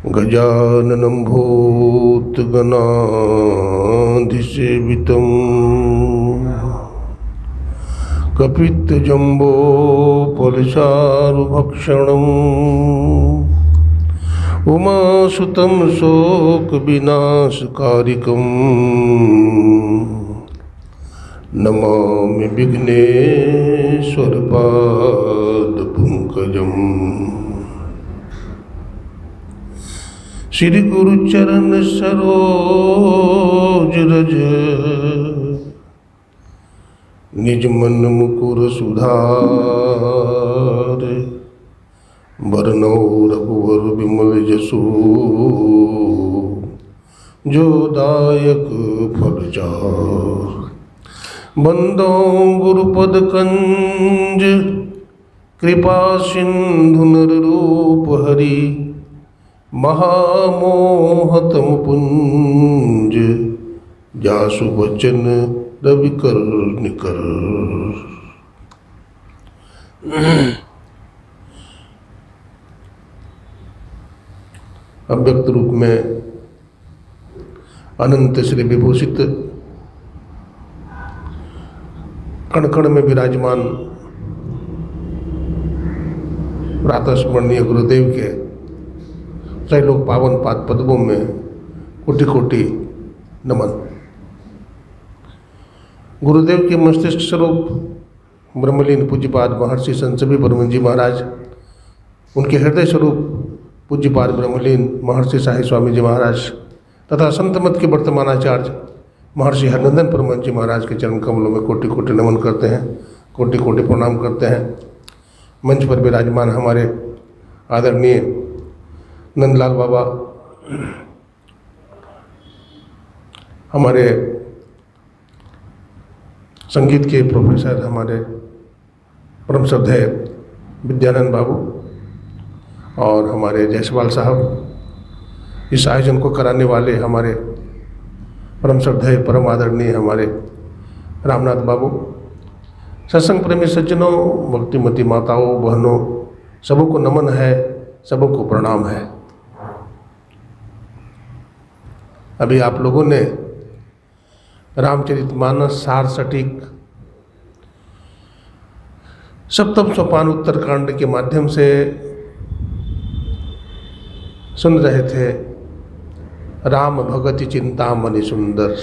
गजाननं भूतगणाधिसेवितं कपित्थजम्बोफलचारुभक्षणम् उमासुतं शोकविनाशकारिकं नमामि विघ्नेश्वरपादपङ्कजम्। श्री गुरुचरण सरोज रज निज मन मुकुर सुधार बरनौ रघुवर विमल जसु जो दायक फल चार। बंदो गुरुपद कंज कृपा सिंधु नर रूप हरि महामोहतम पुंज जासु वचन रवि कर निकर। अव्यक्त रूप में अनंत श्री विभूषित कण कण में विराजमान प्रातः स्मरणीय गुरुदेव के त्रैलोक पावन पाद पद्मों में कोटि कोटि नमन। गुरुदेव के मस्तिष्क स्वरूप ब्रह्मलीन पूज्यपाद महर्षि संत सभी बर्मन जी महाराज, उनके हृदय स्वरूप पूज्यपाद ब्रह्मलीन महर्षि साई स्वामी जी महाराज तथा संत मत के वर्तमान आचार्य महर्षि हरनंदन परमहंस जी महाराज के चरण कमलों में कोटि कोटि नमन करते हैं, कोटि कोटि प्रणाम करते हैं। मंच पर विराजमान हमारे आदरणीय नंदलाल बाबा, हमारे संगीत के प्रोफेसर, हमारे परम श्रद्धेय विद्यानंद बाबू और हमारे जयसवाल साहब, इस आयोजन को कराने वाले हमारे परम श्रद्धेय परम आदरणीय हमारे रामनाथ बाबू, सत्संग प्रेमी सज्जनों, भक्तिमती माताओं बहनों, सबों को नमन है, सबों को प्रणाम है। अभी आप लोगों ने रामचरितमानस सार सटीक सप्तम सोपान उत्तरकांड के माध्यम से सुन रहे थे। राम भगति चिंतामणि सुंदर,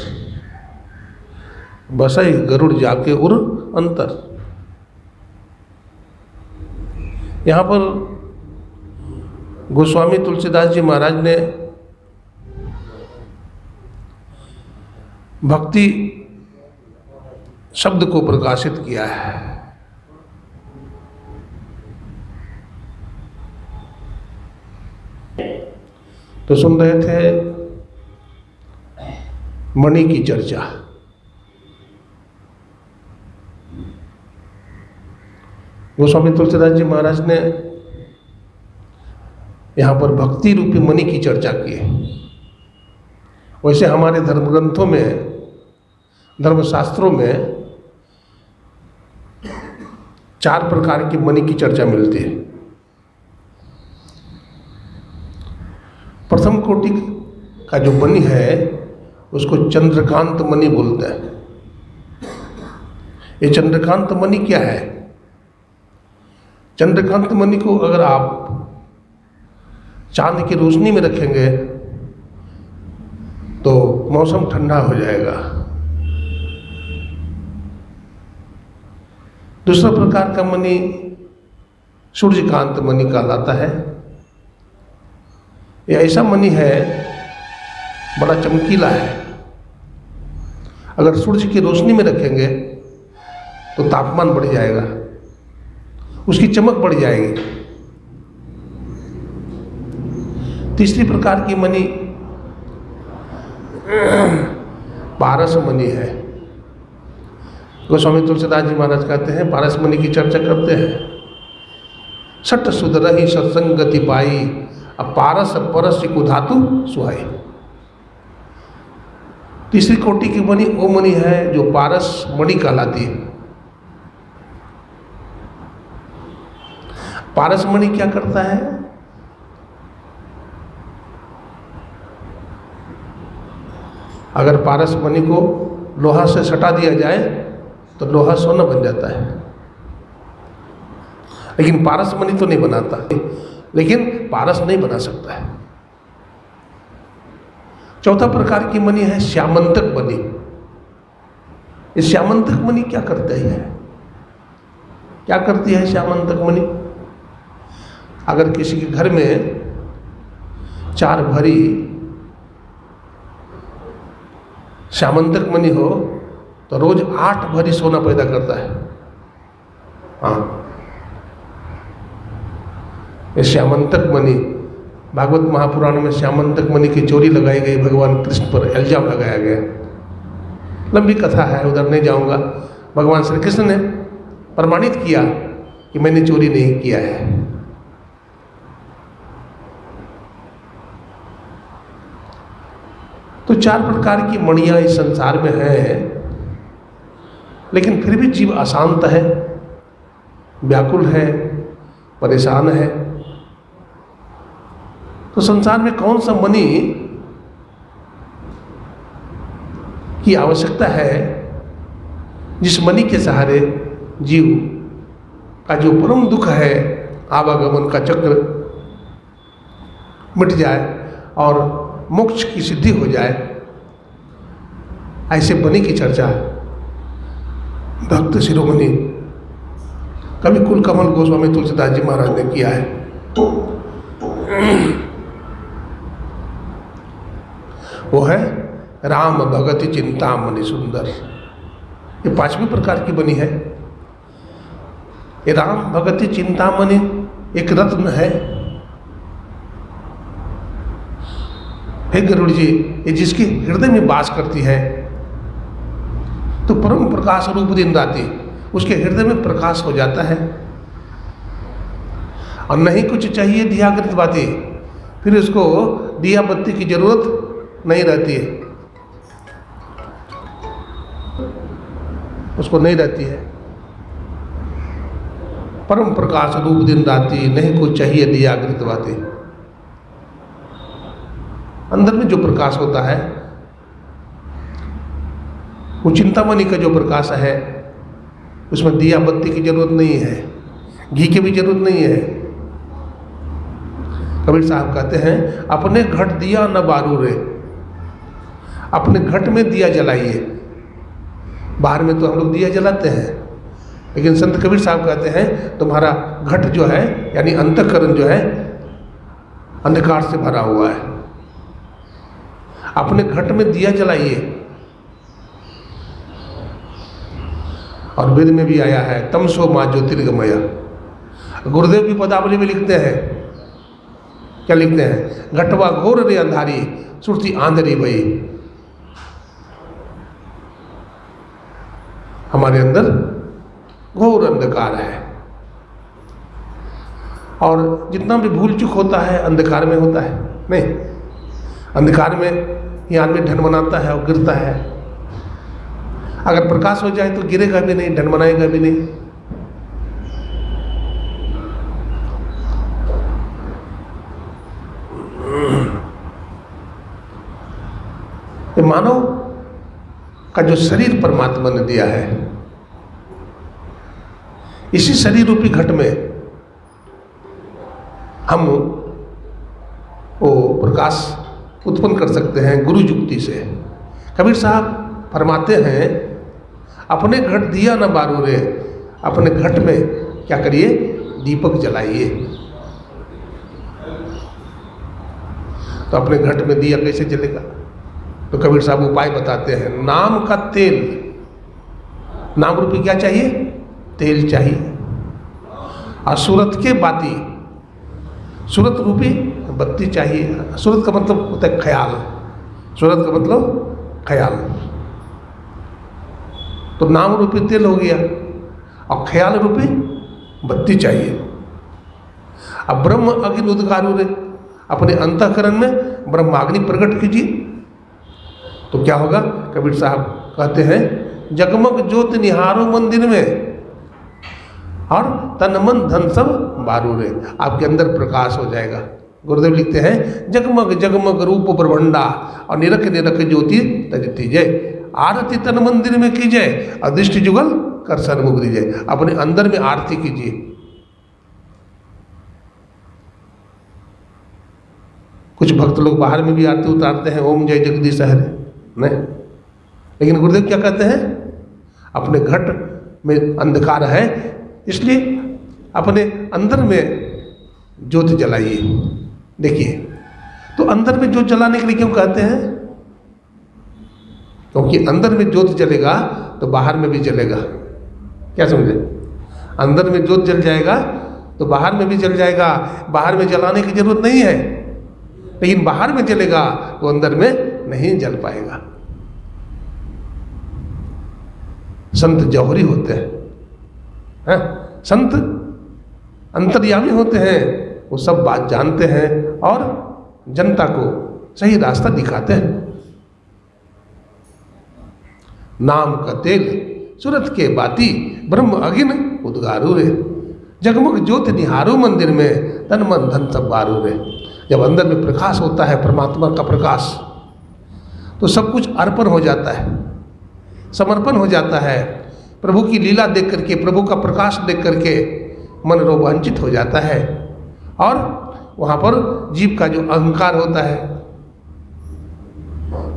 बसई गरुड़ जाके उर अंतर। यहाँ पर गोस्वामी तुलसीदास जी महाराज ने भक्ति शब्द को प्रकाशित किया है। तो सुन रहे थे मणि की चर्चा। गोस्वामी तुलसीदास जी महाराज ने यहाँ पर भक्ति रूपी मणि की चर्चा की है। वैसे हमारे धर्म ग्रंथों में, धर्मशास्त्रों में 4 प्रकार की मणि की चर्चा मिलती है। प्रथम कोटि का जो मणि है उसको चंद्रकांत मणि बोलते हैं। ये चंद्रकांत मणि क्या है? चंद्रकांत मणि को अगर आप चांद की रोशनी में रखेंगे तो मौसम ठंडा हो जाएगा। दूसरा प्रकार का मणि सूर्यकांत मणि कहलाता है। ये ऐसा मणि है, बड़ा चमकीला है। अगर सूर्य की रोशनी में रखेंगे तो तापमान बढ़ जाएगा, उसकी चमक बढ़ जाएगी। तीसरी प्रकार की मणि पारस मणि है। गोस्वामी तुलसीदास जी महाराज कहते हैं, पारस मणि की चर्चा करते हैं। सट सुधरहि सत्संगति पाई, अब पारस परस को धातु सुहाई। तीसरी कोटि की मणि वो मणि है जो पारस मणि कहलाती है। पारस मणि क्या करता है? अगर पारस मणि को लोहा से सटा दिया जाए तो लोहा सोना बन जाता है, लेकिन पारस मणि तो नहीं बनाता, लेकिन पारस नहीं बना सकता है। चौथा प्रकार की मणि है श्यामंतक मणि। ये श्यामंतक मणि क्या करता है? क्या करती है श्यामंतक मणि? अगर किसी के घर में 4 भरी श्यामंतक मणि हो तो रोज 8 भरी सोना पैदा करता है। हाँ, ये श्यामंतक मणि, भागवत महापुराण में श्यामंतक मणि की चोरी लगाई गई, भगवान कृष्ण पर इल्जाम लगाया गया। लंबी कथा है, उधर नहीं जाऊंगा। भगवान श्री कृष्ण ने प्रमाणित किया कि मैंने चोरी नहीं किया है। तो 4 प्रकार की मणियां इस संसार में हैं, लेकिन फिर भी जीव अशांत है, व्याकुल है, परेशान है। तो संसार में कौन सा मणि की आवश्यकता है, जिस मणि के सहारे जीव का जो परम दुख है, आवागमन का चक्र मिट जाए और मोक्ष की सिद्धि हो जाए। ऐसे मणि की चर्चा भक्त शिरोमणि कवि कुलकमल गोस्वामी तुलसीदास जी महाराज ने किया है। वो है राम भगति चिंतामणि सुंदर। ये 5वीं प्रकार की मणि है। ये राम भगति चिंतामणि एक रत्न है। हे गरुड़ जी, ये जिसके हृदय में वास करती है तो परम प्रकाश रूप दिन राति उसके हृदय में प्रकाश हो जाता है, और नहीं कुछ चाहिए दियाकृत बाती, फिर उसको दिया बत्ती की जरूरत नहीं रहती है, उसको नहीं रहती है। परम प्रकाश रूप दिन राति, नहीं कुछ चाहिए दियाकृत बाती। अंदर में जो प्रकाश होता है वो चिंतामणि का जो प्रकाश है, उसमें दिया बत्ती की जरूरत नहीं है, घी की भी जरूरत नहीं है। कबीर साहब कहते हैं, अपने घट दिया न बारू रे, अपने घट में दिया जलाइए। बाहर में तो हम लोग दिया जलाते हैं, लेकिन संत कबीर साहब कहते हैं तुम्हारा घट जो है, यानी अंतःकरण जो है, अंधकार से भरा हुआ है। अपने घट में दिया जलाइए। और वेद में भी आया है, तमसो मां ज्योतिर्गमय। गुरुदेव भी पदावली में लिखते हैं, क्या लिखते हैं? घटवा घोर रे अंधारी, सुरती आंधरी भई। हमारे अंदर घोर अंधकार है, और जितना भी भूल चूक होता है अंधकार में होता है। नहीं, अंधकार में ये आदमी ढनमनाता है और गिरता है। अगर प्रकाश हो जाए तो गिरेगा भी नहीं, ढनमनाएगा भी नहीं। ये मानव का जो शरीर परमात्मा ने दिया है, इसी शरीर रूपी घट में हम वो प्रकाश उत्पन्न कर सकते हैं गुरु युक्ति से। कबीर साहब फरमाते हैं, अपने घट दिया न बारू रे, अपने घट में क्या करिए? दीपक जलाइए। तो अपने घट में दिया कैसे जलेगा? तो कबीर साहब उपाय बताते हैं, नाम का तेल। नाम रूपी क्या चाहिए? तेल चाहिए। और सूरत के बाती, सूरत रूपी बत्ती चाहिए। सूरत का मतलब होता है ख्याल, सूरत का मतलब ख्याल। तो नाम रूपी तेल हो गया, और ख्याल रूपी बत्ती चाहिए। अब ब्रह्म अग्नि उद्गारू रे, अपने अंतःकरण में ब्रह्माग्नि प्रकट कीजिए। तो क्या होगा? कबीर साहब कहते हैं, जगमग ज्योति निहारो मंदिर में, और तन मन धन सब बारू रे। आपके अंदर प्रकाश हो जाएगा। गुरुदेव लिखते हैं, जगमग जगमग रूप प्रभंडा और निरख निरख ज्योति तजती जय। आरती तन मंदिर में कीजिए और दृष्टि जुगल कर सन्मुख दीजिए। अपने अंदर में आरती कीजिए। कुछ भक्त लोग बाहर में भी आरती उतारते हैं, ओम जय जगदीश हरे, नहीं। लेकिन गुरुदेव क्या कहते हैं, अपने घट में अंधकार है, इसलिए अपने अंदर में ज्योति जलाइए। देखिए, तो अंदर में ज्योत जलाने के लिए क्यों कहते हैं? क्योंकि अंदर में ज्योत जलेगा तो बाहर में भी जलेगा। क्या समझे? अंदर में ज्योत जल जाएगा तो बाहर में भी जल जाएगा। बाहर में जलाने की जरूरत नहीं है, लेकिन बाहर में जलेगा तो अंदर में नहीं जल पाएगा। संत जौहरी होते हैं, संत अंतर्यामी होते हैं, वो सब बात जानते हैं और जनता को सही रास्ता दिखाते हैं। नाम का तेल सूरत के बाती, ब्रह्म अगिन उद्गारू रे। जगमग ज्योति निहारू मंदिर में, तन मन धन सब बारू रे। जब अंदर में प्रकाश होता है, परमात्मा का प्रकाश, तो सब कुछ अर्पण हो जाता है, समर्पण हो जाता है। प्रभु की लीला देख करके, प्रभु का प्रकाश देख करके मन रोमांचित हो जाता है और वहाँ पर जीव का जो अहंकार होता है,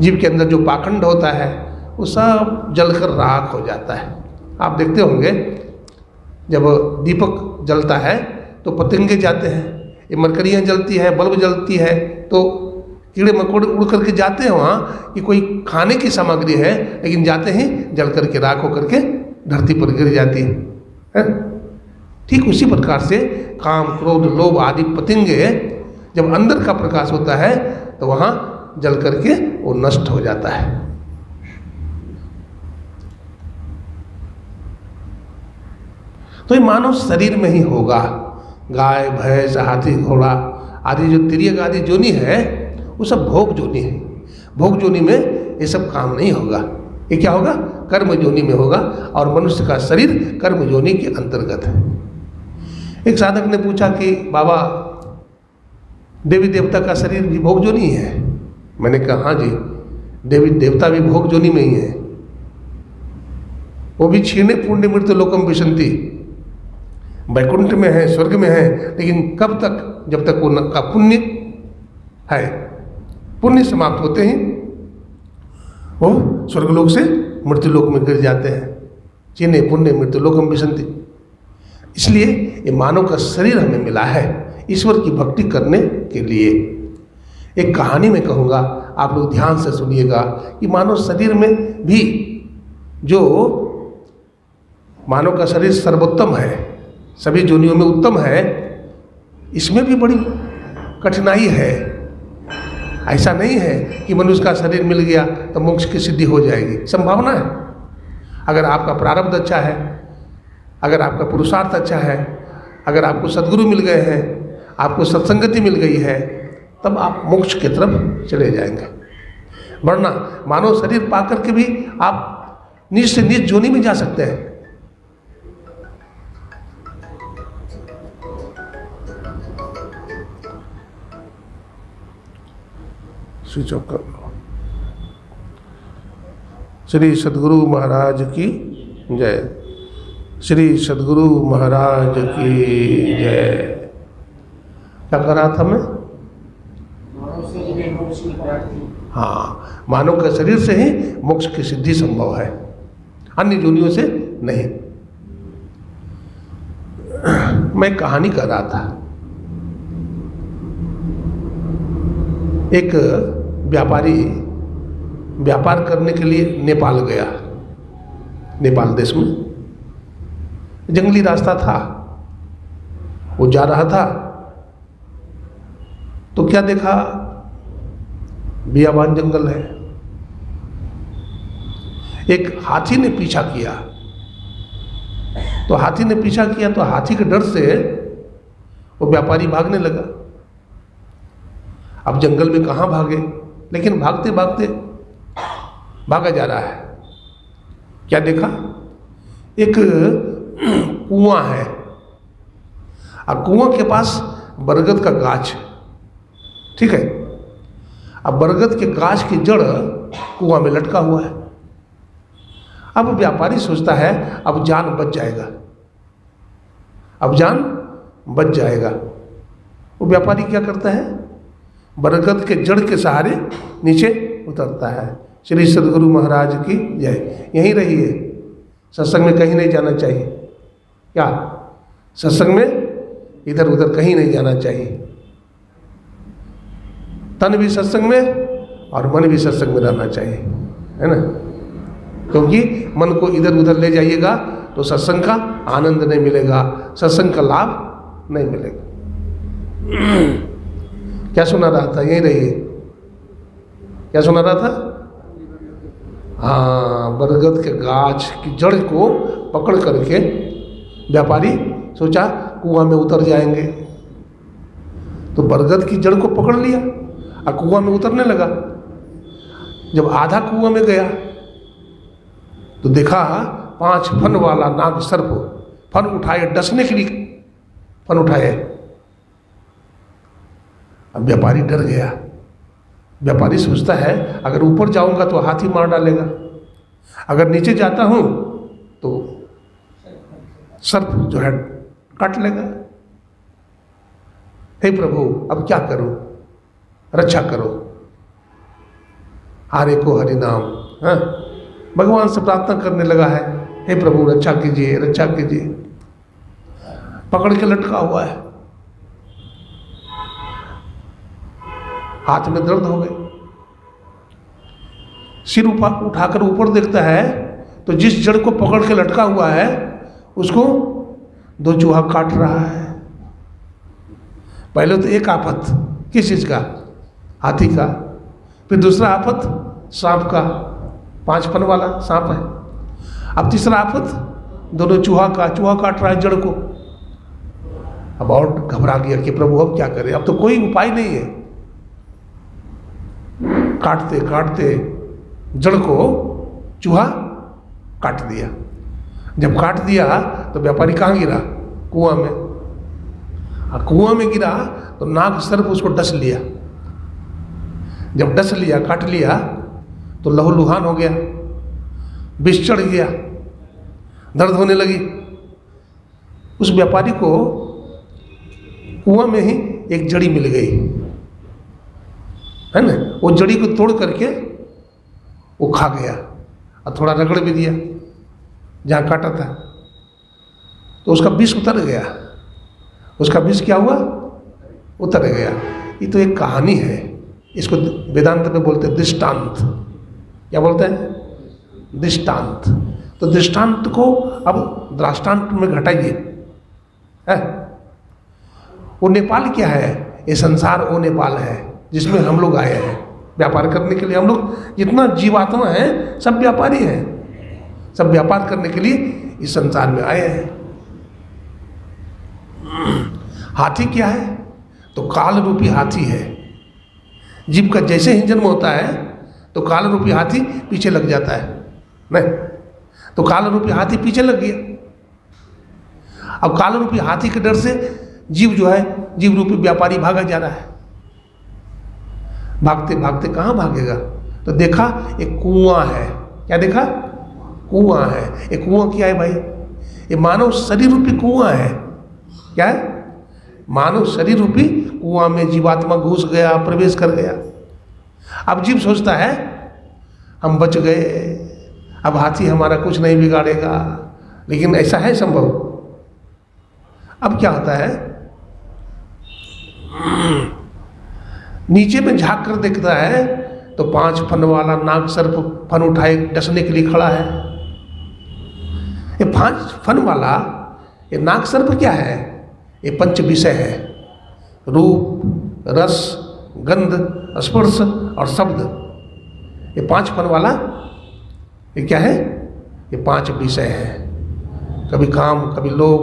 जीव के अंदर जो पाखंड होता है, वो सब जलकर राख हो जाता है। आप देखते होंगे जब दीपक जलता है तो पतंगे जाते हैं, ये मरकरियाँ जलती है, बल्ब जलती है, तो कीड़े मकोड़े उड़ करके जाते हैं वहाँ कि कोई खाने की सामग्री है, लेकिन जाते ही जल करके राख होकर के धरती पर गिर जाती है। ठीक उसी प्रकार से काम, क्रोध, लोभ आदि पतंगे जब अंदर का प्रकाश होता है तो वहाँ जल करके वो नष्ट हो जाता है। तो ये मानव शरीर में ही होगा। गाय, भैंस, हाथी, घोड़ा आदि जो तिर्यक आदि जोनी है, वो सब भोग जोनी है। भोग जोनी में ये सब काम नहीं होगा। ये क्या होगा? कर्म जोनी में होगा, और मनुष्य का शरीर कर्म जोनी के अंतर्गत है। एक साधक ने पूछा कि बाबा, देवी देवता का शरीर भी भोग जोनी है? मैंने कहा हाँ जी, देवी देवता भी भोग जोनी में ही है। वो भी क्षीणे पुण्य मृत्यु लोकम विशंति, वैकुंठ में है, स्वर्ग में है, लेकिन कब तक? जब तक उनका पुण्य है। पुण्य समाप्त होते ही वो स्वर्गलोक से मृत्युलोक में गिर जाते हैं। चिन्ह पुण्य मृत्यु लोकम विशंति। इसलिए ये मानव का शरीर हमें मिला है ईश्वर की भक्ति करने के लिए। एक कहानी में कहूँगा, आप लोग ध्यान से सुनिएगा कि मानव शरीर में भी जो मानव का शरीर सर्वोत्तम है, सभी जोनियों में उत्तम है, इसमें भी बड़ी कठिनाई है। ऐसा नहीं है कि मनुष्य का शरीर मिल गया तो मोक्ष की सिद्धि हो जाएगी। संभावना है, अगर आपका प्रारब्ध अच्छा है, अगर आपका पुरुषार्थ अच्छा है, अगर आपको सद्गुरु मिल गए हैं, आपको सत्संगति मिल गई है, तब आप मोक्ष की तरफ चले जाएंगे। वरना मानव शरीर पा करके भी आप नीच से नीच जोनी में जा सकते हैं। स्विच ऑफ कर लो। श्री सद्गुरु महाराज की जय। श्री सद्गुरु महाराज की जय। क्या कर रहा था मैं? हाँ, मानव के शरीर से ही मोक्ष की सिद्धि संभव है, अन्य जोनियों से नहीं। मैं कहानी कर रहा था। एक व्यापारी व्यापार करने के लिए नेपाल गया। नेपाल देश में जंगली रास्ता था, वो जा रहा था तो क्या देखा, बियाबान जंगल है। एक हाथी ने पीछा किया, तो हाथी ने पीछा किया तो हाथी के डर से वो व्यापारी भागने लगा। अब जंगल में कहाँ भागे, लेकिन भागते भागते भागा जा रहा है। क्या देखा, एक कुआं है और कुआं के पास बरगद का गाछ, ठीक है। अब बरगद के गाछ की जड़ कुआं में लटका हुआ है। अब व्यापारी सोचता है अब जान बच जाएगा, अब जान बच जाएगा। वो व्यापारी क्या करता है, बरगद के जड़ के सहारे नीचे उतरता है। श्री सद्गुरु महाराज की जय। यहीं रहिए, सत्संग में कहीं नहीं जाना चाहिए। क्या सत्संग में इधर उधर कहीं नहीं जाना चाहिए। तन भी सत्संग में और मन भी सत्संग में रहना चाहिए, है ना। क्योंकि मन को इधर उधर ले जाइएगा तो सत्संग का आनंद नहीं मिलेगा, सत्संग का लाभ नहीं मिलेगा। क्या सुना रहा था, यहीं रहिए। क्या सुना रहा था? हाँ, बरगद के गाछ की जड़ को पकड़ करके व्यापारी सोचा कुआं में उतर जाएंगे, तो बरगद की जड़ को पकड़ लिया और कुआं में उतरने लगा। जब आधा कुआं में गया तो देखा 5 फन वाला नाग सर्प फन उठाए, डसने के लिए फन उठाए। अब व्यापारी डर गया। व्यापारी सोचता है अगर ऊपर जाऊंगा तो हाथी मार डालेगा, अगर नीचे जाता हूं तो सर्प जो है काट लेगा। हे प्रभु, अब क्या करूं, रक्षा करो। हारे को हरि नाम, हाँ, भगवान से प्रार्थना करने लगा है, हे प्रभु रक्षा कीजिए, रक्षा कीजिए। पकड़ के लटका हुआ है, हाथ में दर्द हो गई। सिर उठाकर ऊपर देखता है तो जिस जड़ को पकड़ के लटका हुआ है उसको 2 चूहा काट रहा है। पहले तो एक आफत किस चीज का, हाथी का, फिर दूसरा आफत सांप का, 5 फन वाला सांप है। अब तीसरा आफत दोनों चूहा का, चूहा काट रहा है जड़ को। अब और घबरा गया कि प्रभु अब क्या करें, अब तो कोई उपाय नहीं है। काटते काटते जड़ को चूहा काट दिया। जब काट दिया तो व्यापारी कहाँ गिरा, कुआं में। और कुआं में गिरा तो नाग सर्प उसको डस लिया। जब डस लिया, काट लिया तो लहूलुहान हो गया, विष चढ़ गया, दर्द होने लगी। उस व्यापारी को कुआं में ही एक जड़ी मिल गई, है ना। वो जड़ी को तोड़ करके वो खा गया और थोड़ा रगड़ भी दिया जहाँ काटा था, तो उसका विष उतर गया। उसका विष क्या हुआ, उतर गया। ये तो एक कहानी है, इसको वेदांत में बोलते हैं दृष्टांत। क्या बोलते हैं, दृष्टांत। तो दृष्टांत को अब दृष्टांत में घटाइए, है। वो नेपाल क्या है, ये संसार वो नेपाल है जिसमें हम लोग आए हैं व्यापार करने के लिए। हम लोग जितना जीवात्मा है सब व्यापारी हैं, सब व्यापार करने के लिए इस संसार में आए हैं। हाथी क्या है, तो काल रूपी हाथी है। जीव का जैसे ही जन्म होता है तो काल रूपी हाथी पीछे लग जाता है, नहीं तो काल रूपी हाथी पीछे लग गया। अब काल रूपी हाथी के डर से जीव जो है, जीव रूपी व्यापारी भागा जा रहा है। भागते भागते कहाँ भागेगा, तो देखा एक कुआं है। क्या देखा, कुआं है। एक कुआं क्या है भाई, ये मानव शरीर रूपी कुआं है। क्या है, मानव शरीर रूपी कुआं में जीवात्मा घुस गया, प्रवेश कर गया। अब जीव सोचता है हम बच गए, अब हाथी हमारा कुछ नहीं बिगाड़ेगा, लेकिन ऐसा है संभव। अब क्या होता है, नीचे में झांक कर देखता है तो 5 फन वाला नाग सर्प फन उठाए डसने के लिए खड़ा है। ये 5 फन वाला ये नाग सर्प क्या है, ये पंच विषय है, रूप, रस, गंध, स्पर्श और शब्द। ये 5 फन वाला ये क्या है, ये 5 विषय है। कभी काम, कभी लोभ,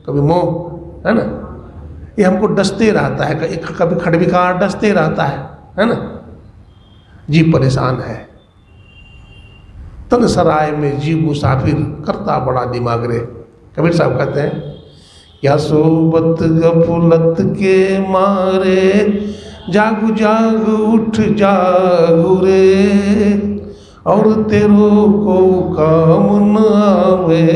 कभी मोह, है ना। ये हमको डसते रहता है, कभी खड़विकार डसते रहता है ना। जीव परेशान है। तन सराय में जीव मुसाफिर करता बड़ा दिमाग रे। कबीर साहब कहते हैं, क्या सोबत गफलत के मारे जागू जाग उठ जागू रे, और तेरो को काम न आवे,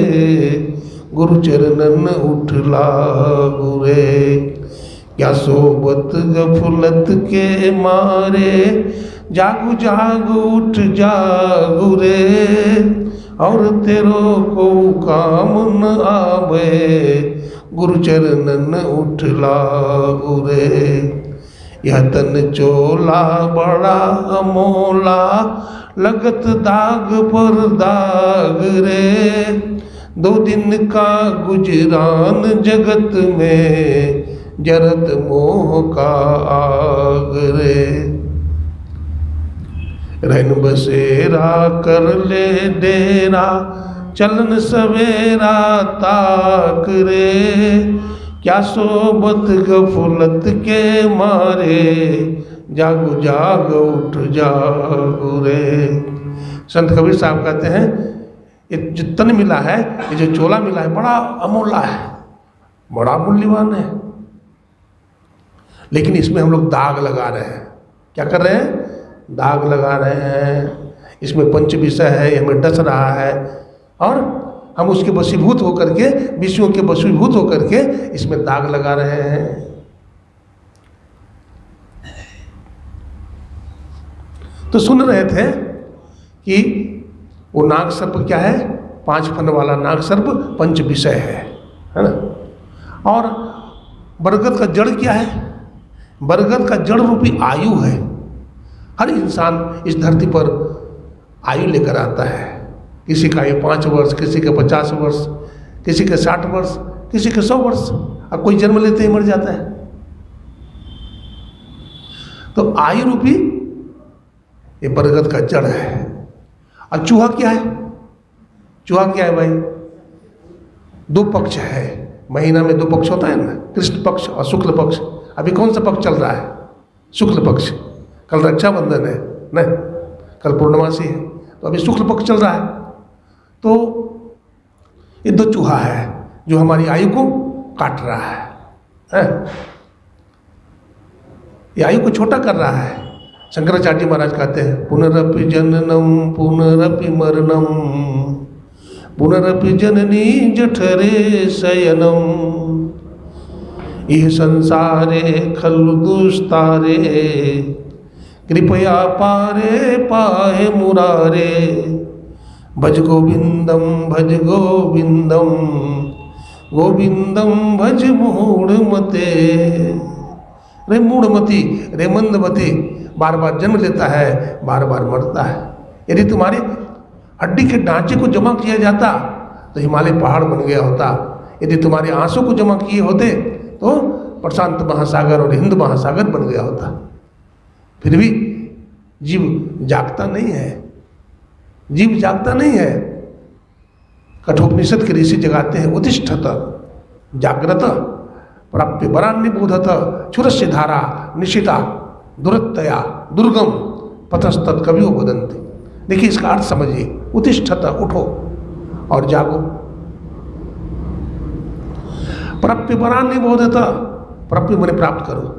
गुरु चरणन उठ लागू रे। क्या सोबत गफलत के मारे, जागू जाग उठ जागू रे, और तेरो को काम न आवे, गुरु चरणन उठ लागू रे। यह तन चोला बड़ा अमोला, लगत दाग पर दाग रे, 2 दिन का गुजरान जगत में, जरत मोह का आग रे। रैन बसेरा कर ले डेरा, चलन सवेरा ताक रे, क्या सोबत गफलत के मारे, जागो जाग उठ जागो रे। संत कबीर साहब कहते हैं ये जो तन मिला है, ये जो चोला मिला है, बड़ा अमूल्य है, बड़ा मूल्यवान है, लेकिन इसमें हम लोग दाग लगा रहे हैं। क्या कर रहे हैं? दाग लगा रहे हैं। इसमें पंच विषय है, हमें डस रहा है, और हम उसके वशीभूत होकर के, विषयों के वशीभूत होकर के इसमें दाग लगा रहे हैं। तो सुन रहे थे कि वो नाग सर्प क्या है? 5 फन वाला नाग सर्प पंच विषय है ना। और बरगद का जड़ क्या है? बरगद का जड़ रूपी आयु है। हर इंसान इस धरती पर आयु लेकर आता है। किसी का आयु 5 वर्ष, किसी का 50 वर्ष, किसी के 60 वर्ष, किसी के 100 वर्ष, और कोई जन्म लेते ही मर जाता है। तो आयु रूपी ये बरगद का जड़ है। और चूहा क्या है? चूहा क्या है भाई? 2 पक्ष है। महीना में 2 पक्ष होता है ना, कृष्ण पक्ष और शुक्ल पक्ष। अभी कौन सा पक्ष चल रहा है? शुक्ल पक्ष। कल रक्षाबंधन है न, कल पूर्णमासी है, तो अभी शुक्ल पक्ष चल रहा है। तो ये 2 चूहा है जो हमारी आयु को काट रहा है। ये आयु को छोटा कर रहा है। शंकराचार्य जी महाराज कहते हैं, पुनरपि जननम पुनरपि मरणम, पुनरपि जननी जठरे शयनम, इह संसारे खलु दुस्तारे, कृपया पारे पाहे मुरारे, भज गोविंदम भज गोविंदम, गोविंदम भज मूढ़मते। रे मूढ़मती, रे मंदमती, बार बार जन्म लेता है, बार बार मरता है। यदि तुम्हारी हड्डी के ढांचे को जमा किया जाता तो हिमालय पहाड़ बन गया होता। यदि तुम्हारे आंसू को जमा किए होते तो प्रशांत महासागर और हिंद महासागर बन गया होता। फिर भी जीव जागता नहीं है, जीव जागता नहीं है। कठोपनिषद के ऋषि जगाते हैं, उत्तिष्ठत जाग्रत प्राप्य वरान्निबोधत क्षुरस्य धारा निशिता दुरत्तया दुर्गम पतस्तत् कवियो वदन्ति। देखिए इसका अर्थ समझिए, उत्तिष्ठत उठो और जागो। प्राप्य वरान्निबोधत, प्राप्य मैंने प्राप्त करो।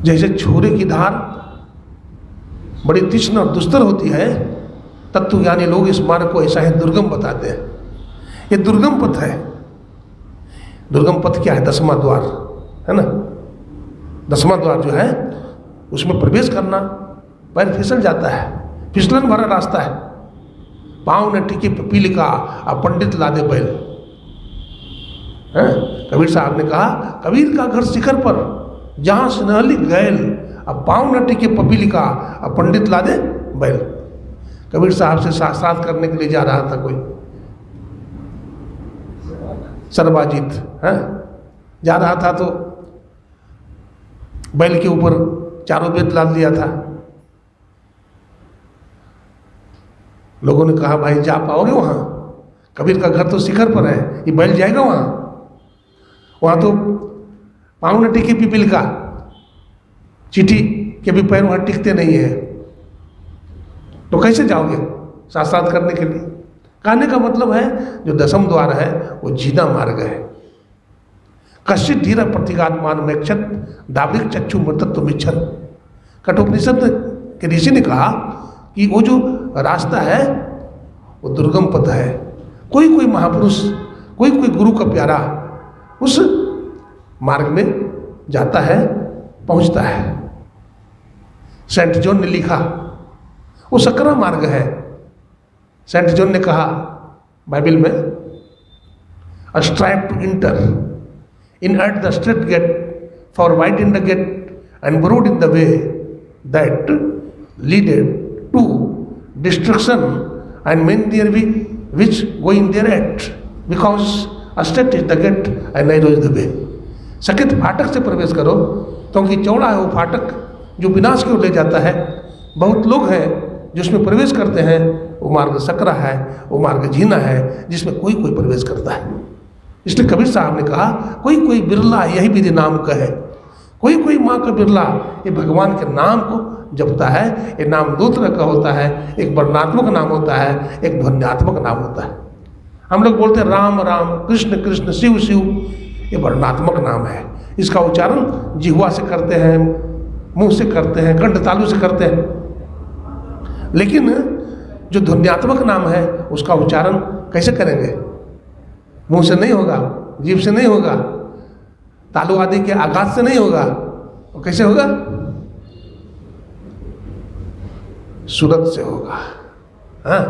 जैसे छोरे की धार बड़ी तीक्ष्ण और दुस्तर होती है, तत्वज्ञानी लोग इस मार्ग को ऐसा ही दुर्गम बताते हैं। ये दुर्गम पथ है। दुर्गम पथ क्या है? 10वां द्वार है ना। 10वां द्वार जो है उसमें प्रवेश करना, पैर फिसल जाता है, फिसलन भरा रास्ता है। पाँव न टिके पपीलिका, और पंडित लादे बैल। कबीर साहब ने कहा, कबीर का घर शिखर पर, जहाँ से न लिख गैल, अब पाँव न टिके पपीलिका, और पंडित लादे बैल। कबीर साहब से साक्षात करने के लिए जा रहा था कोई सरबाजीत, जा रहा था, तो बैल के ऊपर चारों वेद लाद लिया था। लोगों ने कहा, भाई जा पाओगे वहाँ? कबीर का घर तो शिखर पर है, ये बैल जाएगा वहाँ तो पाँव न टिके पीपल का, चींटी के भी पैर वहाँ टिकते नहीं है, तो कैसे जाओगे साक्षात करने के लिए? कहने का मतलब है जो 10वां द्वार है वो जीना मार्ग है। कश्चित धीर प्रतिगात्मान मेक्षत दावृक चक्षु मृतत्व मिच्छन। कठोपनिषद के ऋषि ने कहा कि वो जो रास्ता है वो दुर्गम पथ है। कोई कोई महापुरुष, कोई कोई गुरु का प्यारा उस मार्ग में जाता है, पहुंचता है। सेंट जॉन ने लिखा वो सकरा मार्ग है। सेंट जॉन ने कहा बाइबल में, a strive to enter in at the strait gate, for wide in the gate and broad in the way that leaded to destruction and men there we which going there at, because a strait is the gate and narrow is the way. सकेत फाटक से प्रवेश करो क्योंकि चौड़ा है वो फाटक जो विनाश की ओर ले जाता है। बहुत लोग हैं जो उसमें प्रवेश करते हैं, वो मार्ग सकरा है, वो मार्ग झीना है जिसमें कोई कोई प्रवेश करता है। इसलिए कबीर साहब ने कहा कोई कोई बिरला यही विधि नाम का है। कोई कोई माँ का बिरला ये भगवान के नाम को जपता है। ये नाम दो तरह का होता है, एक वर्णात्मक नाम होता है, एक ध्वन्यात्मक नाम होता है। हम लोग बोलते हैं राम राम, कृष्ण कृष्ण, शिव शिव, ये वर्णात्मक नाम है। इसका उच्चारण जिह्वा से करते हैं, मुंह से करते हैं, कंठ तालु से करते हैं। लेकिन जो ध्वन्यात्मक नाम है उसका उच्चारण कैसे करेंगे? मुंह से नहीं होगा, जीभ से नहीं होगा, तालु आदि के आघात से नहीं होगा। वो कैसे होगा? सूरत से होगा। हाँ,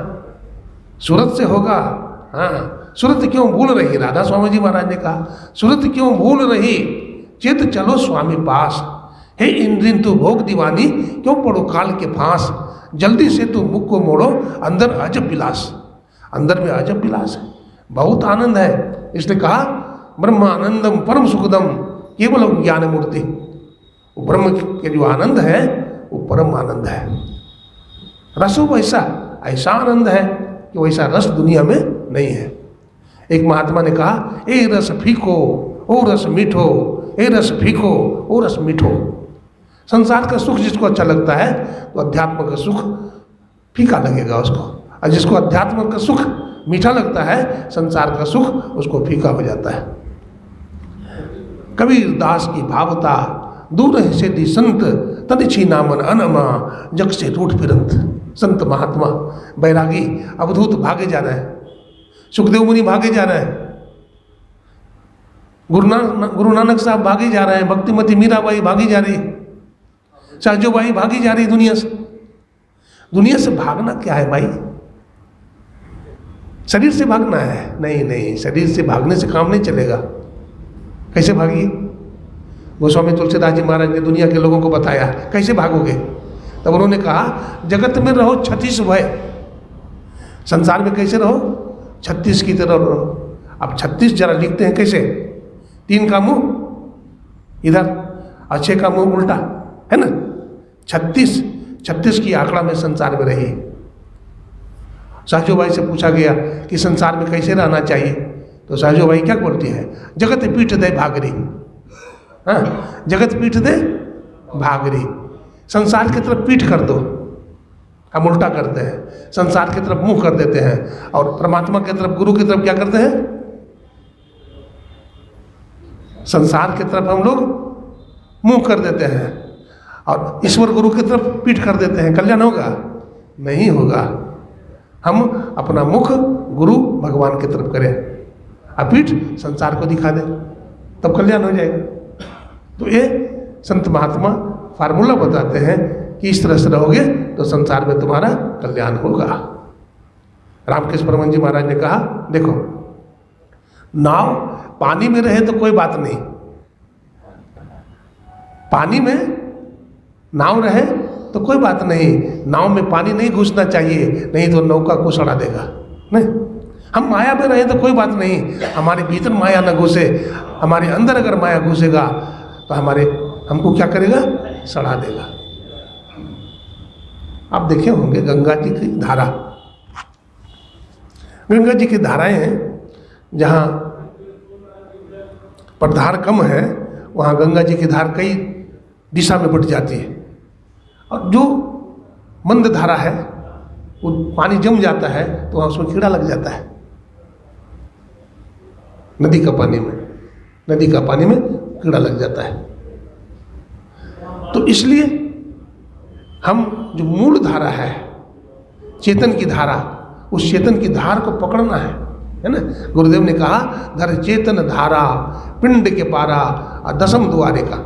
सूरत से होगा। हाँ, सूरत क्यों भूल रही? राधा स्वामी जी महाराज ने कहा सूरत क्यों भूल रही, चित चलो स्वामी पास। हे इंद्रिन तू भोग दीवानी, क्यों पड़ो काल के फांस। जल्दी से तू मुख को मोड़ो, अंदर अजब विलास। अंदर में अजब विलास है, बहुत आनंद है। इसलिए कहा ब्रह्मानंदम परम सुखदम केवल ज्ञान मूर्ति। वो ब्रह्म के जो आनंद है वो परम आनंद है। रसो वैसा, ऐसा आनंद है कि वैसा रस दुनिया में नहीं है। एक महात्मा ने कहा ए रस फीको ओ रस मीठो, ए रस फीको ओ रस मीठो। संसार का सुख जिसको अच्छा लगता है तो अध्यात्म का सुख फीका लगेगा उसको, और जिसको अध्यात्म का सुख मीठा लगता है संसार का सुख उसको फीका हो जाता है। कबीर दास की भावता दूर से दी संत, तन छीना मन अनमा जग से रूठ फिरंत। संत महात्मा बैरागी अवधूत भागे जा रहे हैं, सुखदेव मुनि भागे जा रहे हैं, गुरु नानक साहब भागे जा रहे हैं, भक्तिमती मीराबाई भागी जा रही, साजोबाई भागी जा रही दुनिया से। दुनिया से भागना क्या है भाई? शरीर से भागना है? नहीं नहीं, शरीर से भागने से काम नहीं चलेगा। कैसे भागिए? गोस्वामी तुलसीदास जी महाराज ने दुनिया के लोगों को बताया कैसे भागोगे। तब उन्होंने कहा जगत में रहो 36 भय, संसार में कैसे रहो? 36 की तरह रहो। अब 36 जरा लिखते हैं कैसे? 3 का मुंह इधर और 6 का मुंह उल्टा, है ना? 36 की आंकड़ा में संसार में रही। साजोबाई से पूछा गया कि संसार में कैसे रहना चाहिए, तो साजोबाई क्या बोलती है? जगत पीठ दे भागरी। हाँ, जगत पीठ दे भागरी। संसार की तरफ पीठ कर दो, हम उल्टा करते हैं। संसार की तरफ मुंह कर देते हैं और परमात्मा की तरफ, गुरु की तरफ क्या करते हैं? संसार की तरफ हम लोग मुंह कर देते हैं और ईश्वर गुरु की तरफ पीठ कर देते हैं। कल्याण होगा? नहीं होगा। हम अपना मुख गुरु भगवान की तरफ करें और पीठ संसार को दिखा दें, तब कल्याण हो जाएगा। तो ये संत महात्मा फार्मूला बताते हैं कि इस तरह से रहोगे तो संसार में तुम्हारा कल्याण होगा। रामकृष्ण परमहंस जी महाराज ने कहा देखो, नाव पानी में रहे तो कोई बात नहीं, पानी में नाव रहे तो कोई बात नहीं, नाव में पानी नहीं घुसना चाहिए, नहीं तो नौका को सड़ा देगा। नहीं, हम माया में रहे तो कोई बात नहीं, हमारे भीतर माया न घुसे, हमारे अंदर अगर माया घुसेगा तो हमको क्या करेगा? सड़ा देगा। आप देखे होंगे गंगा जी की धारा, गंगा जी की धाराएं हैं, जहाँ प्रधार कम है वहाँ गंगा जी की धार कई दिशा में बट जाती है, और जो मंद धारा है वो पानी जम जाता है तो वहाँ उसमें कीड़ा लग जाता है नदी का पानी में। नदी का पानी में कीड़ा लग जाता है। तो इसलिए हम जो मूल धारा है, चेतन की धारा, उस चेतन की धार को पकड़ना है ना। गुरुदेव ने कहा धर चेतन धारा पिंड के पारा दसम द्वारे का।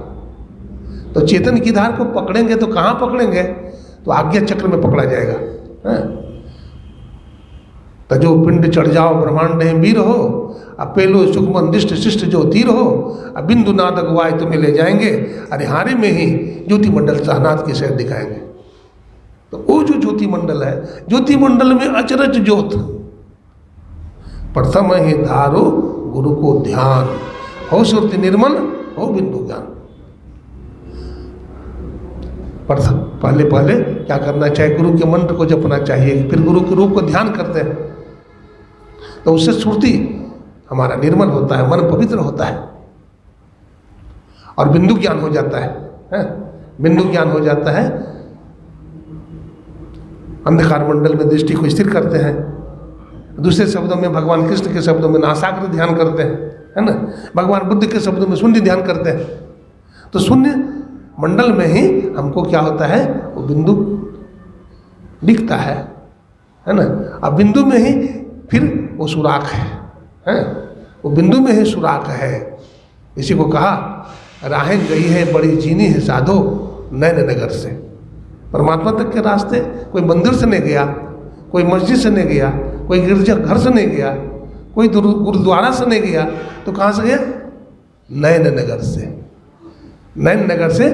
तो चेतन की धार को पकड़ेंगे तो कहाँ पकड़ेंगे? तो आज्ञा चक्र में पकड़ा जाएगा। तजो पिंड चढ़ जाओ ब्रह्मांड में वीर हो, अपेलो सुखमन दिष्ट शिष्ट जो तीर हो, अब बिंदु नाद अगवाए तुम्हें ले जाएंगे, अरे हारे में ही ज्योति मंडल सहनाथ की शहर दिखाएंगे। तो वो जो ज्योति मंडल है, ज्योति मंडल में अचरज ज्योत, प्रथम ही धारो गुरु को ध्यान, हो सुरति निर्मल हो बिंदु ज्ञान। प्रथम पहले क्या करना चाहिए? गुरु के मंत्र को जपना चाहिए, फिर गुरु के रूप को ध्यान करते हैं तो उससे सुरति हमारा निर्मल होता है, मन पवित्र होता है और बिंदु ज्ञान हो जाता है। बिंदु ज्ञान हो जाता है, अंधकार मंडल में दृष्टि को स्थिर करते हैं। दूसरे शब्दों में भगवान कृष्ण के शब्दों में नासाग्र ध्यान करते हैं, है ना। भगवान बुद्ध के शब्दों में शून्य ध्यान करते हैं। तो शून्य मंडल में ही हमको क्या होता है? वो बिंदु दिखता है ना। अब बिंदु में ही फिर वो सुराख है, वो बिंदु में ही सुराख है। इसी को कहा राहें गई है बड़ी जीनी है साधो नैन नगर से। परमात्मा तक के रास्ते कोई मंदिर से नहीं गया, कोई मस्जिद से नहीं गया, कोई गिरजा घर से नहीं गया, कोई गुरुद्वारा से नहीं गया, तो कहाँ से गया? नैन नगर से। नैन नगर से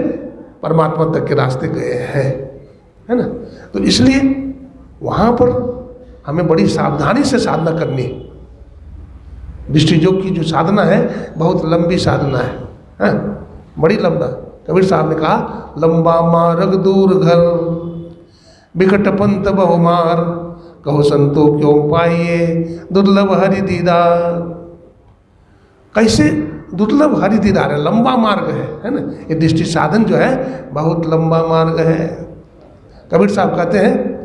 परमात्मा तक के रास्ते गए हैं, है ना। तो इसलिए वहाँ पर हमें बड़ी सावधानी से साधना करनी है। दृष्टि योग की जो साधना है बहुत लंबी साधना है, बड़ी लंबा। कबीर साहब ने कहा लंबा मार्ग दूर घर, बिकट पंथ बहुमार, कहो संतो क्यों पाइए दुर्लभ हरि दीदार। कैसे दुर्लभ हरि दीदार है? लंबा मार्ग है ना। ये दृष्टि साधन जो है बहुत लंबा मार्ग है। कबीर साहब कहते हैं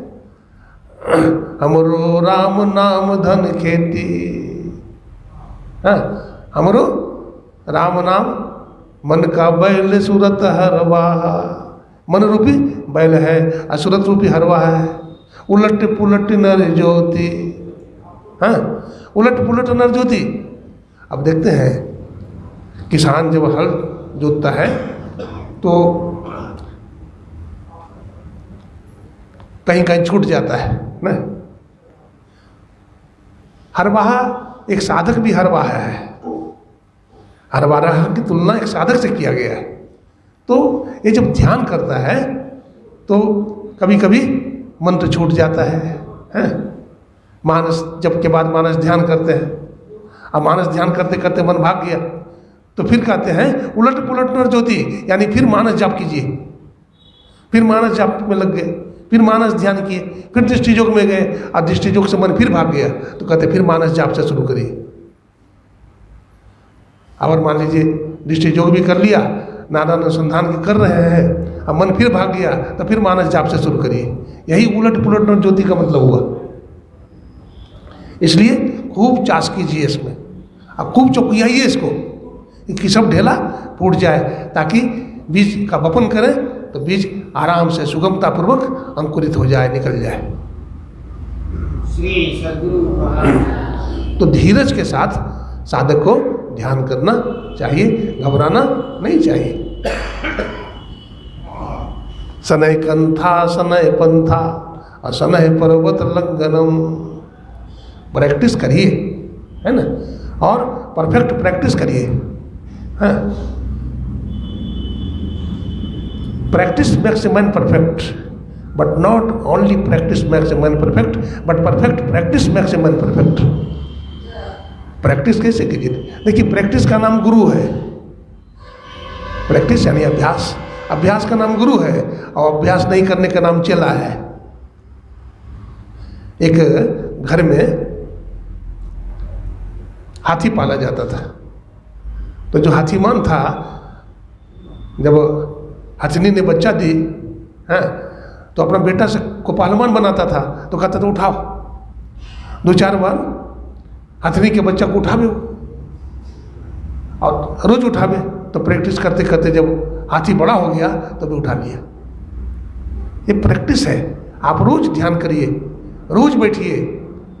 हमरो राम नाम धन खेती, हमरो राम नाम मन का बैल सूरत हरवाहा। मन रूपी बैल है, असुरत रूपी हरवा है। उलट पुलट नर ज्योति, उलट पुलट नर ज्योति। अब देखते हैं किसान जब हल जोतता है तो कहीं कहीं छूट जाता है ना। हरवाहा एक साधक भी हरवाहा है, हरवाहा की तुलना एक साधक से किया गया है। तो ये जब ध्यान करता है तो कभी कभी मंत्र छूट जाता है। मानस जब के बाद मानस ध्यान करते हैं, अब मानस ध्यान करते करते मन भाग गया तो फिर कहते हैं उलट पुलट नर ज्योति, यानी फिर मानस जाप कीजिए। फिर मानस जाप में लग गए, फिर मानस ध्यान किए, फिर दृष्टि योग में गए और दृष्टि योग से मन फिर भाग गया तो कहते फिर मानस जाप से शुरू करिए। और मान लीजिए दृष्टि योग भी कर लिया, नाना अनुसंधान की कर रहे हैं, अब मन फिर भाग गया तो फिर मानस जाप से शुरू करिए। यही उलट पुलट नर ज्योति का मतलब हुआ। इसलिए खूब चास कीजिए इसमें, अब खूब चौकियाइए इसको कि सब ढेला फूट जाए, ताकि बीज का वपन करें तो बीज आराम से सुगमता पूर्वक अंकुरित हो जाए, निकल जाए। श्री सद्गुरु। तो धीरज के साथ साधक को ध्यान करना चाहिए, घबराना नहीं चाहिए। सनय कंथा सनय पंथा असनय पर्वत लंघनम। प्रैक्टिस करिए, है ना, और परफेक्ट प्रैक्टिस करिए। Practice makes a man perfect, but not only practice makes a man perfect, but perfect practice makes a man perfect. Practice कैसे कीजिए? देखिए प्रैक्टिस का नाम गुरु है। प्रैक्टिस यानी अभ्यास, अभ्यास का नाम गुरु है और अभ्यास नहीं करने का नाम चेला है। एक घर में हाथी पाला जाता था, तो जो हाथीमान था जब हथनी ने बच्चा दी है तो अपना बेटा से को पहलवान बनाता था, तो कहता था उठाओ, 2-4 बार हथनी के बच्चा को उठावे और रोज उठावे, तो प्रैक्टिस करते करते जब हाथी बड़ा हो गया तो भी उठा लिया। ये प्रैक्टिस है। आप रोज ध्यान करिए, रोज बैठिए।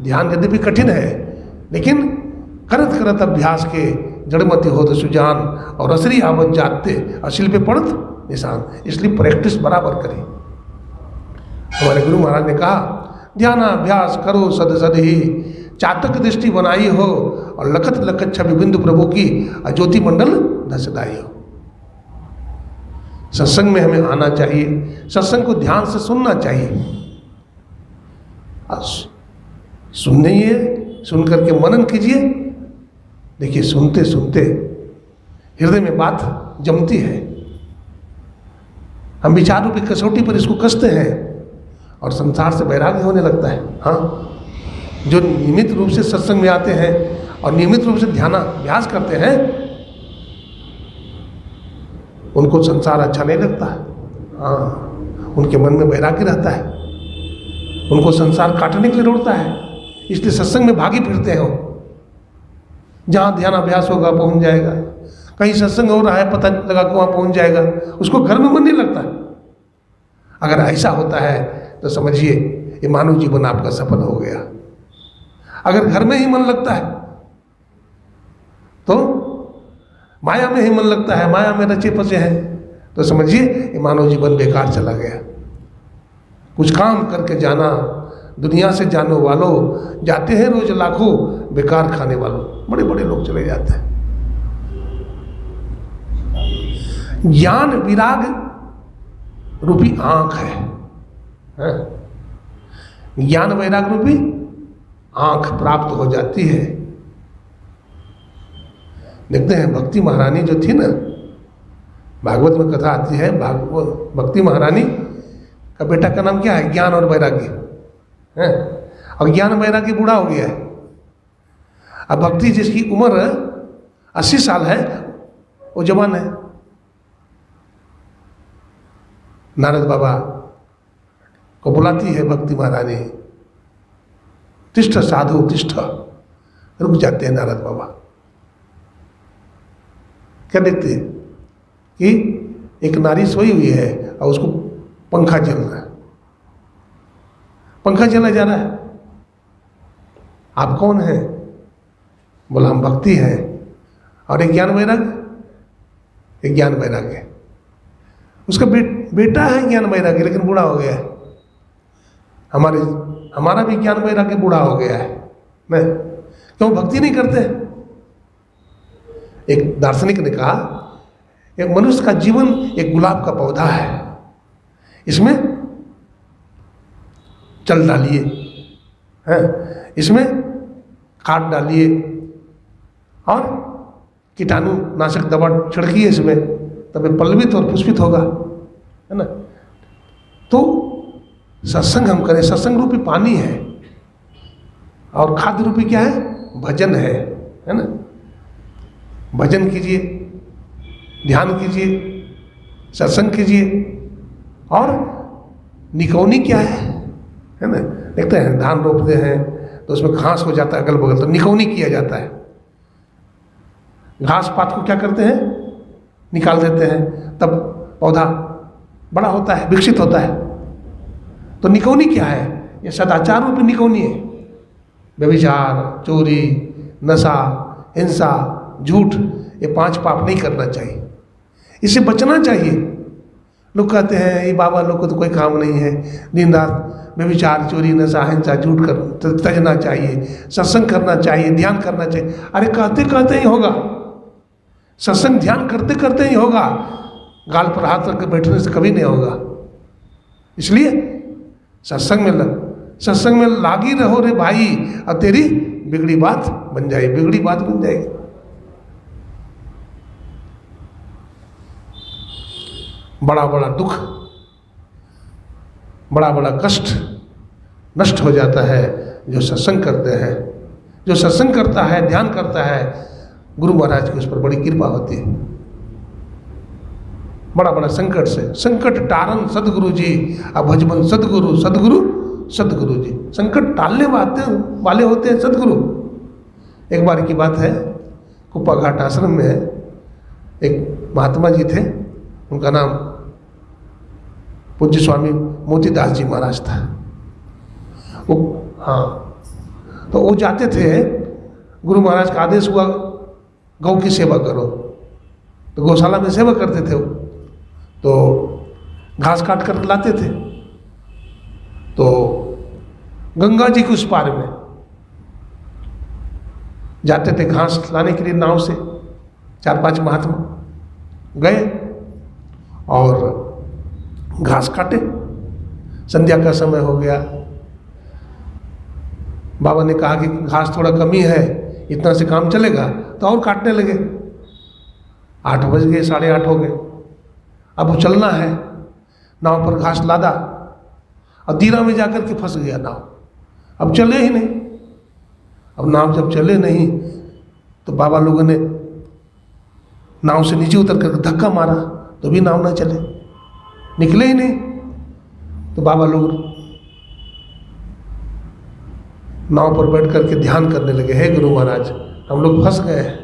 ध्यान यद्यपि कठिन है, लेकिन करत करत अभ्यास के जड़मति होत सुजान, और असरी आवत जाते अशिल पे पड़त निशान। इसलिए प्रैक्टिस बराबर करें। हमारे गुरु महाराज ने कहा, ध्यानाभ्यास करो सद सद ही, चातक दृष्टि बनाई हो, और लखत लखत छवि बिंदु प्रभु की, ज्योति मंडल धसदाई हो। सत्संग में हमें आना चाहिए, सत्संग को ध्यान से सुनना चाहिए। सुनने ही है, सुन करके मनन कीजिए। देखिए, सुनते सुनते हृदय में बात जमती है। हम विचार रूपी कसौटी पर इसको कसते हैं और संसार से वैराग्य होने लगता है। हाँ, जो नियमित रूप से सत्संग में आते हैं और नियमित रूप से ध्यानाभ्यास करते हैं, उनको संसार अच्छा नहीं लगता है। हाँ, उनके मन में वैराग्य रहता है, उनको संसार काटने के लिए दौड़ता है। इसलिए सत्संग में भागी फिरते हो। जहाँ ध्यानाभ्यास होगा पहुँच जाएगा, कहीं सत्संग हो रहा है पता लगा कि वहाँ पहुँच जाएगा, उसको घर में मन नहीं लगता। अगर ऐसा होता है तो समझिए ये मानव जीवन आपका सफल हो गया। अगर घर में ही मन लगता है तो माया में ही मन लगता है, माया में रचे फंसे हैं, तो समझिए ये मानव जीवन बेकार चला गया। कुछ काम करके जाना, दुनिया से जानो वालों, जाते हैं रोज लाखों, बेकार खाने वालों। बड़े बड़े लोग चले जाते हैं। ज्ञान विराग रूपी आंख है। ज्ञान वैराग रूपी आंख प्राप्त हो जाती है। देखते हैं भक्ति महारानी जो थी ना, भागवत में कथा आती है, भक्ति महारानी का बेटा का नाम क्या है? ज्ञान और वैराग्य है। और ज्ञान वैराग्य बूढ़ा हो गया है। अब भक्ति जिसकी उम्र 80 साल है वो जवान है। नारद बाबा को बुलाती है भक्ति महारानी, तिष्ठ साधु तिष्ठ। रुक जाते हैं नारद बाबा। क्या देखते हैं कि एक नारी सोई हुई है और उसको पंखा चल रहा है, पंखा चला जा रहा है। आप कौन हैं? बोला हम भक्ति हैं। और एक ज्ञान वैराग्य, एक ज्ञान वैराग्य है। उसका बेटा है ज्ञान वैराग्य, लेकिन बूढ़ा हो गया है। हमारा भी ज्ञान वैराग्य बूढ़ा हो गया है। नहीं, क्यों भक्ति नहीं करते? एक दार्शनिक ने कहा, एक मनुष्य का जीवन एक गुलाब का पौधा है, इसमें चल डालिए, हैं, इसमें खाद डालिए और कीटाणु नाशक दवा छिड़किए इसमें, तब ये पल्लवित और पुष्पित होगा, है ना। तो सत्संग हम करें, सत्संग रूपी पानी है और खाद्य रूपी क्या है? भजन है ना। भजन कीजिए, ध्यान कीजिए, सत्संग कीजिए। और निकौनी क्या है ना। देखते हैं धान रोपते हैं तो उसमें घास हो जाता है अगल बगल, तो निकौनी किया जाता है। घास पात को क्या करते हैं? निकाल देते हैं, तब पौधा बड़ा होता है, विकसित होता है। तो निकौनी क्या है? ये सदाचार रूपी निकौनी है। व्यभिचार, चोरी, नशा, हिंसा, झूठ, ये 5 पाप नहीं करना चाहिए, इससे बचना चाहिए। लोग कहते हैं ये बाबा लोग को तो कोई काम नहीं है, दिन रात व्यभिचार, चोरी, नशा, हिंसा, झूठ कर तजना चाहिए, सत्संग करना चाहिए, ध्यान करना चाहिए। अरे कहते कहते ही होगा, सत्संग ध्यान करते करते ही होगा, गाल पर हाथ रख के बैठने से कभी नहीं होगा। इसलिए सत्संग में लागी रहो रे भाई, और तेरी बिगड़ी बात बन जाएगी, बिगड़ी बात बन जाएगी। बड़ा बड़ा दुख, बड़ा बड़ा कष्ट नष्ट हो जाता है जो सत्संग करते हैं। जो सत्संग करता है, ध्यान करता है, गुरु महाराज की उस पर बड़ी कृपा होती है। बड़ा बड़ा संकट से संकट टारन सदगुरु जी, अब भजबन सदगुरु सदगुरु सदगुरु जी। संकट टालने वाले होते हैं सदगुरु। एक बार की बात है, कुप्पा घाट आश्रम में एक महात्मा जी थे, उनका नाम पूज्य स्वामी मोतीदास जी महाराज था। वो तो वो जाते थे, गुरु महाराज का आदेश हुआ गौ की सेवा करो, तो गौशाला में सेवा करते थे वो, तो घास काट कर लाते थे। तो गंगा जी के उस पार में जाते थे घास लाने के लिए नाव से, 4-5 महात्मा गए और घास काटे। संध्या का समय हो गया, बाबा ने कहा कि घास थोड़ा कमी है, इतना से काम चलेगा, तो और काटने लगे। 8 बज गए, 8:30 हो गए। अब वो चलना है, नाव पर घास लादा और दीरा में जाकर के फंस गया नाव, अब चले ही नहीं। अब नाव जब चले नहीं तो बाबा लोगों ने नाव से नीचे उतर कर धक्का मारा, तो भी नाव ना चले, निकले ही नहीं। तो बाबा लोग नाव पर बैठ करके ध्यान करने लगे, हे गुरु महाराज, हम लोग फंस गए हैं,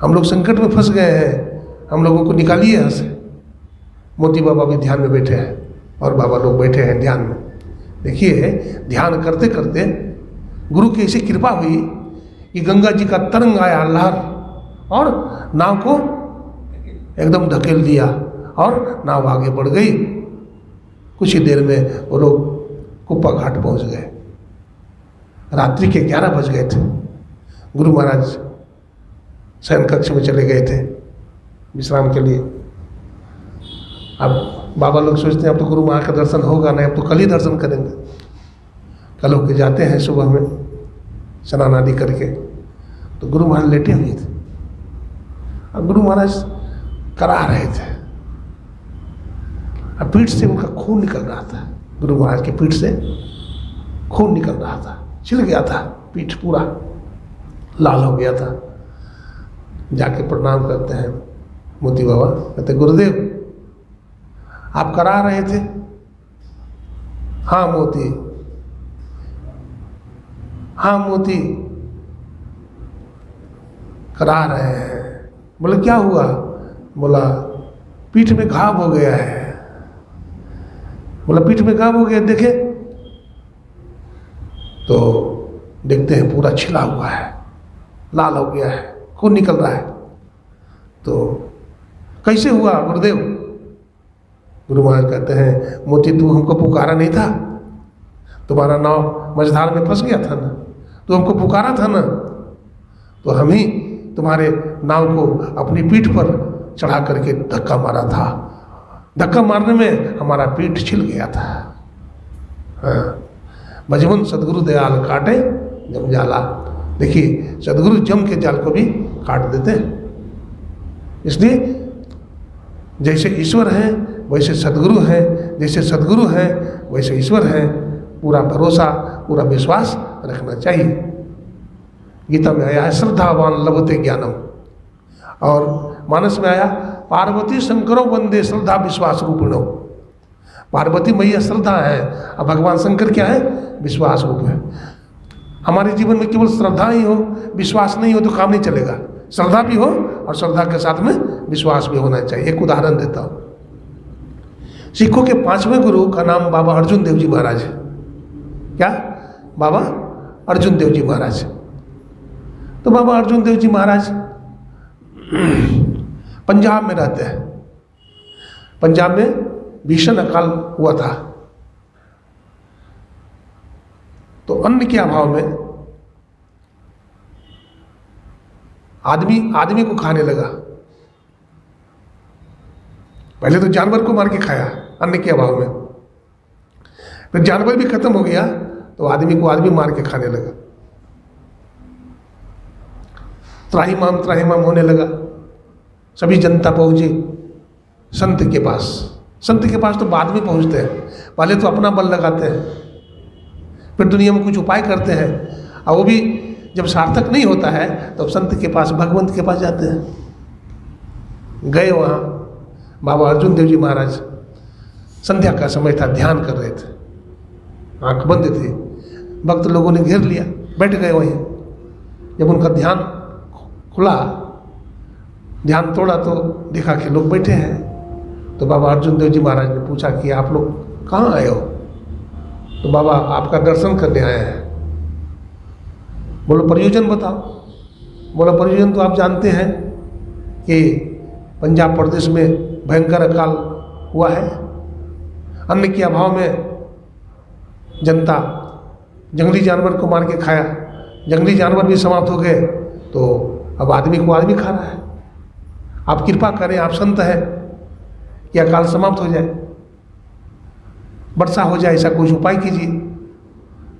हम लोग संकट में फंस गए हैं, हम लोगों को निकालिए यहाँ से। मोती बाबा भी ध्यान में बैठे हैं और बाबा लोग बैठे हैं ध्यान में। देखिए, ध्यान करते करते गुरु की ऐसी कृपा हुई कि गंगा जी का तरंग आया, लहर, और नाव को एकदम धकेल दिया और नाव आगे बढ़ गई। कुछ ही देर में वो लोग कुप्पा घाट पहुंच गए। रात्रि के 11 बज गए थे। गुरु महाराज शयन कक्ष में चले गए थे विश्राम के लिए। अब बाबा लोग सोचते हैं अब तो गुरु महाराज का दर्शन होगा नहीं, अब तो कल ही दर्शन करेंगे। कल होके जाते हैं सुबह में स्नान आदि करके, तो गुरु महाराज लेटे हुए थे। अब गुरु महाराज करा रहे थे, अब पीठ से उनका खून निकल रहा था। गुरु महाराज की पीठ से खून निकल रहा था, छिल गया था, पीठ पूरा लाल हो गया था। जाके प्रणाम करते हैं मोती बाबा, कहते गुरुदेव आप करा रहे थे? हाँ मोती, हाँ मोती करा रहे हैं। बोले क्या हुआ? बोला पीठ में घाव हो गया है। बोला पीठ में घाव हो गया, देखे तो देखते हैं पूरा छिला हुआ है, लाल हो गया है, खून निकल रहा है। तो कैसे हुआ गुरुदेव? गुरु महाराज कहते हैं मोती तू हमको पुकारा नहीं था? तुम्हारा नाव मझधार में फंस गया था ना, तो हमको पुकारा था ना, तो हम ही तुम्हारे नाव को अपनी पीठ पर चढ़ा करके धक्का मारा था। धक्का मारने में हमारा पीठ छिल गया था। हाँ, भजवन सदगुरु दयाल काटे जम जाला। देखिए, सदगुरु जम के जाल को भी काट देते हैं। इसलिए जैसे ईश्वर हैं वैसे सदगुरु हैं, जैसे सदगुरु हैं वैसे ईश्वर हैं। पूरा भरोसा, पूरा विश्वास रखना चाहिए। गीता में आया है श्रद्धावान लभते ज्ञानम, और मानस में आया पार्वती शंकरो वंदे श्रद्धा विश्वास रूपिणो। पार्वती मैया श्रद्धा है और भगवान शंकर क्या है? विश्वास रूप है। हमारे जीवन में केवल श्रद्धा ही हो, विश्वास नहीं हो तो काम नहीं चलेगा। श्रद्धा भी हो और श्रद्धा के साथ में विश्वास भी होना चाहिए। एक उदाहरण देता हूँ। सिखों के 5वें गुरु का नाम बाबा अर्जुन देव जी महाराज है। क्या? बाबा अर्जुन देव जी महाराज। तो बाबा अर्जुन देव जी महाराज पंजाब में रहते हैं। पंजाब में भीषण अकाल हुआ था, तो अन्न के अभाव में आदमी को खाने लगा। पहले तो जानवर को मार के खाया अन्न के अभाव में, फिर जानवर भी खत्म हो गया तो आदमी को आदमी मार के खाने लगा। त्राहिमाम होने लगा। सभी जनता पहुंची संत के पास। संत के पास तो बाद में पहुंचते हैं, पहले तो अपना बल लगाते हैं, फिर दुनिया में कुछ उपाय करते हैं, और वो भी जब सार्थक नहीं होता है तो संत के पास, भगवंत के पास जाते हैं। गए वहाँ, बाबा अर्जुन देव जी महाराज संध्या का समय था, ध्यान कर रहे थे, आंख बंद थी। भक्त लोगों ने घेर लिया, बैठ गए वहीं। जब उनका ध्यान खुला ध्यान तोड़ा तो देखा कि लोग बैठे हैं। तो बाबा अर्जुन देव जी महाराज ने पूछा कि आप लोग कहाँ आए हो? तो बाबा आपका दर्शन करने आए हैं। बोलो प्रयोजन बताओ। बोला प्रयोजन तो आप जानते हैं कि पंजाब प्रदेश में भयंकर अकाल हुआ है, अन्न के अभाव में जनता जंगली जानवर को मार के खाया, जंगली जानवर भी समाप्त हो गए, तो अब आदमी को आदमी खा रहा है। आप कृपा करें, आप संत हैं, कि अकाल समाप्त हो जाए, वर्षा हो जाए, ऐसा कुछ उपाय कीजिए।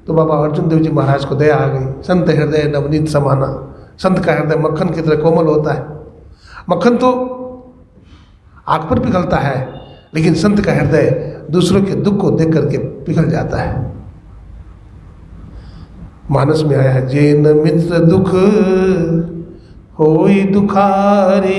तो बाबा अर्जुन देव जी महाराज को दया आ गई। संत हृदय नवनीत समाना, संत का हृदय मक्खन की तरह कोमल होता है। मक्खन तो आग पर पिघलता है, लेकिन संत का हृदय दूसरों के दुख को देख करके पिघल जाता है। मानस में आया है, जैन मित्र दुख होई दुखारी,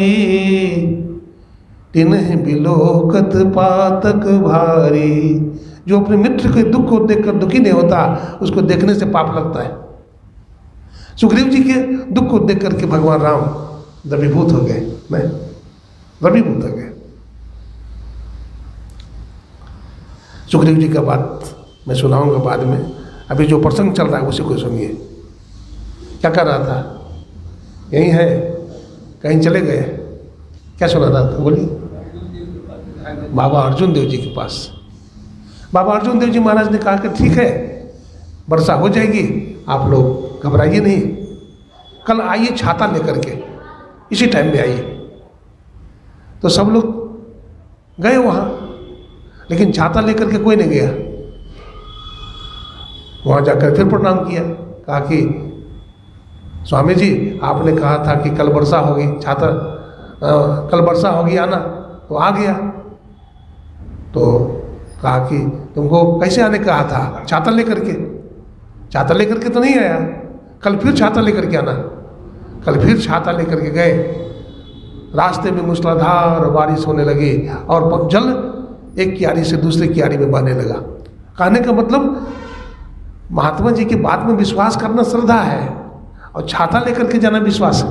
तिन्ह बिलोकत पातक भारी। जो अपने मित्र के दुख को देखकर दुखी नहीं होता, उसको देखने से पाप लगता है। सुग्रीव जी के दुख को देख करके भगवान राम द्रवीभूत हो गए, नहीं द्रवीभूत हो गए। सुग्रीव जी का बात मैं सुनाऊंगा बाद में, अभी जो प्रसंग चल रहा है उसी को सुनिए। क्या कर रहा था? यही है, कहीं चले गए? क्या सुना रहा था? बोलिए। बाबा अर्जुन देव जी के पास। बाबा अर्जुन देव जी महाराज ने कहा कि ठीक है, वर्षा हो जाएगी, आप लोग घबराइए नहीं, कल आइए छाता लेकर के, इसी टाइम में आइए। तो सब लोग गए वहाँ, लेकिन छाता लेकर के कोई नहीं गया। वहाँ जाकर फिर प्रणाम किया, कहा कि स्वामी जी आपने कहा था कि कल वर्षा होगी, छाता कल वर्षा होगी आना, तो आ गया। तो कहा कि तुमको कैसे आने कहा था? छाता लेकर के। छाता लेकर के तो नहीं आया, कल फिर छाता लेकर के आना। कल फिर छाता लेकर के गए। रास्ते में मूसलाधार बारिश होने लगी और जल एक क्यारी से दूसरी क्यारी में बहने लगा। कहने का मतलब महात्मा जी की बात में विश्वास करना श्रद्धा है, और छाता लेकर के जाना विश्वास है।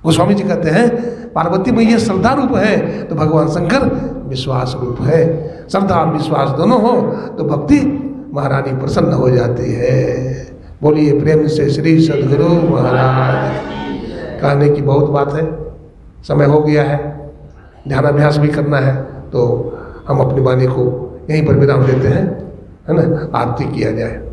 गोस्वामी जी कहते हैं पार्वती मैया श्रद्धा रूप है, तो भगवान शंकर विश्वास रूप है। श्रद्धा और विश्वास दोनों हो तो भक्ति महारानी प्रसन्न हो जाती है। बोलिए प्रेम से श्री सद्गुरु महाराज। कहने की बहुत बात है, समय हो गया है, ध्यानाभ्यास भी करना है, तो हम अपनी वाणी को यहीं पर विराम देते हैं, है ना। आरती किया जाए।